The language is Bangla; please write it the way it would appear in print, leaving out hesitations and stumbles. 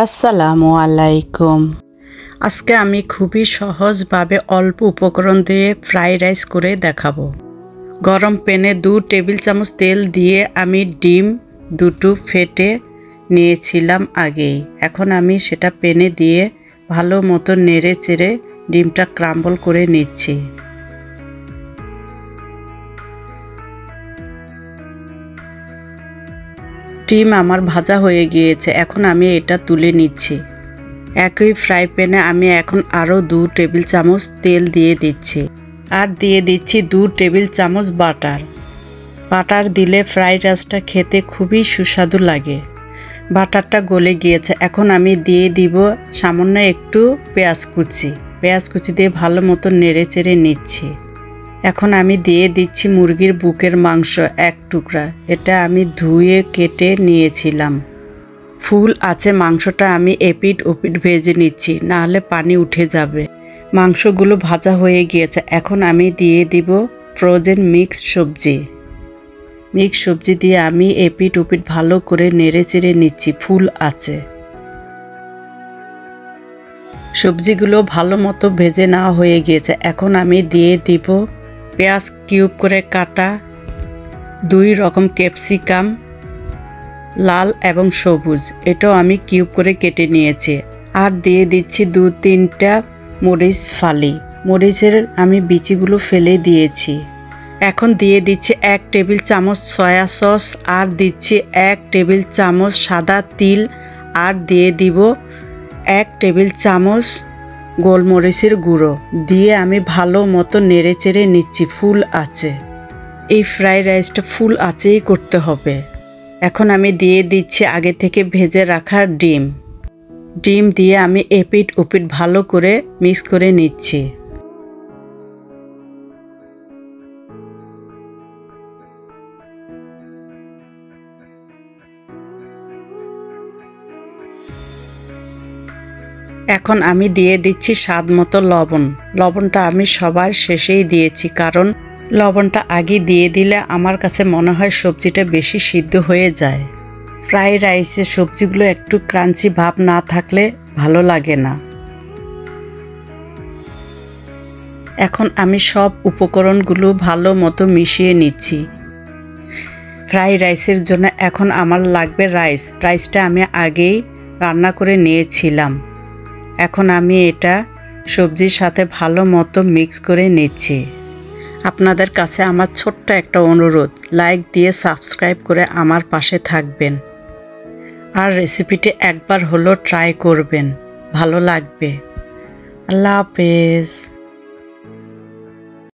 আসসালামু আলাইকুম। আজকে আমি খুবই সহজভাবে অল্প উপকরণ দিয়ে ফ্রাইড রাইস করে দেখাবো। গরম প্যানে 2 টেবিল চামচ তেল দিয়ে আমি ডিম দুটো ফেটে নিয়েছিলাম আগেই। এখন আমি সেটা প্যানে দিয়ে ভালো মতো নেড়ে চেড়ে ডিমটা ক্রাম্বল করে নিচ্ছি। ডিম আমার ভাজা হয়ে গিয়েছে, এখন আমি এটা তুলে নিচ্ছি। একই ফ্রাই প্যানে আমি এখন আরও 2 টেবিল চামচ তেল দিয়ে দিচ্ছি, আর দিয়ে দিচ্ছি 2 টেবিল চামচ বাটার। বাটার দিলে ফ্রাইড রাইসটা খেতে খুবই সুস্বাদু লাগে। বাটারটা গলে গিয়েছে, এখন আমি দিয়ে দিব সামান্য একটু পেঁয়াজ কুচি দিয়ে ভালো মতো নেড়ে চেড়ে নিচ্ছি। এখন আমি দিয়ে দিচ্ছি মুরগির বুকের মাংস 1 টুকরা। এটা আমি ধুয়ে কেটে নিয়েছিলাম। ফুল আছে মাংসটা আমি এপিট ওপিট ভেজে নিচ্ছি, নাহলে পানি উঠে যাবে। মাংসগুলো ভাজা হয়ে গিয়েছে, এখন আমি দিয়ে দিব ফ্রোজেন মিক্সড সবজি দিয়ে আমি এপিট ওপিট ভালো করে নেড়ে চেড়ে নিচ্ছি। ফুল আছে, সবজিগুলো ভালো মতো ভেজে নেওয়া হয়ে গিয়েছে। এখন আমি দিয়ে দিব পেঁয়াজ কিউব করে কাটা, 2 রকম ক্যাপসিকাম, লাল এবং সবুজ, এটাও আমি কিউব করে কেটে নিয়েছি। আর দিয়ে দিচ্ছি 2-3টা মরিচ ফালি। মরিচের আমি বিচিগুলো ফেলে দিয়েছি। এখন দিয়ে দিচ্ছি 1 টেবিল চামচ সয়া সস, আর দিচ্ছি 1 টেবিল চামচ সাদা তিল, আর দিয়ে দিব 1 টেবিল চামচ গোলমরিচের গুঁড়ো দিয়ে আমি ভালো মতো নেড়ে চেড়ে নিচ্ছি। ফুল আছে, এই ফ্রাইড রাইসটা ফুল আঁচেই করতে হবে। এখন আমি দিয়ে দিচ্ছি আগে থেকে ভেজে রাখা ডিম দিয়ে আমি এপিট ওপিট ভালো করে মিক্স করে নিচ্ছি। এখন আমি দিয়ে দিচ্ছি স্বাদ মতো লবণটা আমি সবার শেষেই দিয়েছি, কারণ লবণটা আগে দিয়ে দিলে আমার কাছে মনে হয় সবজিটা বেশি সিদ্ধ হয়ে যায়। ফ্রাইড রাইসের সবজিগুলো একটু ক্রাঞ্চি ভাব না থাকলে ভালো লাগে না। এখন আমি সব উপকরণগুলো ভালো মতো মিশিয়ে নিচ্ছি। ফ্রাইড রাইসের জন্য এখন আমার লাগবে রাইসটা আমি আগেই রান্না করে নিয়েছিলাম। এখন আমি এটা সবজির সাথে ভালো মতো মিক্স করে নিচ্ছি। আপনাদের কাছে আমার ছোট্ট একটা অনুরোধ, লাইক দিয়ে সাবস্ক্রাইব করে আমার পাশে থাকবেন, আর রেসিপিটি একবার হলো ট্রাই করবেন, ভালো লাগবে। আল্লাহ হাফেজ।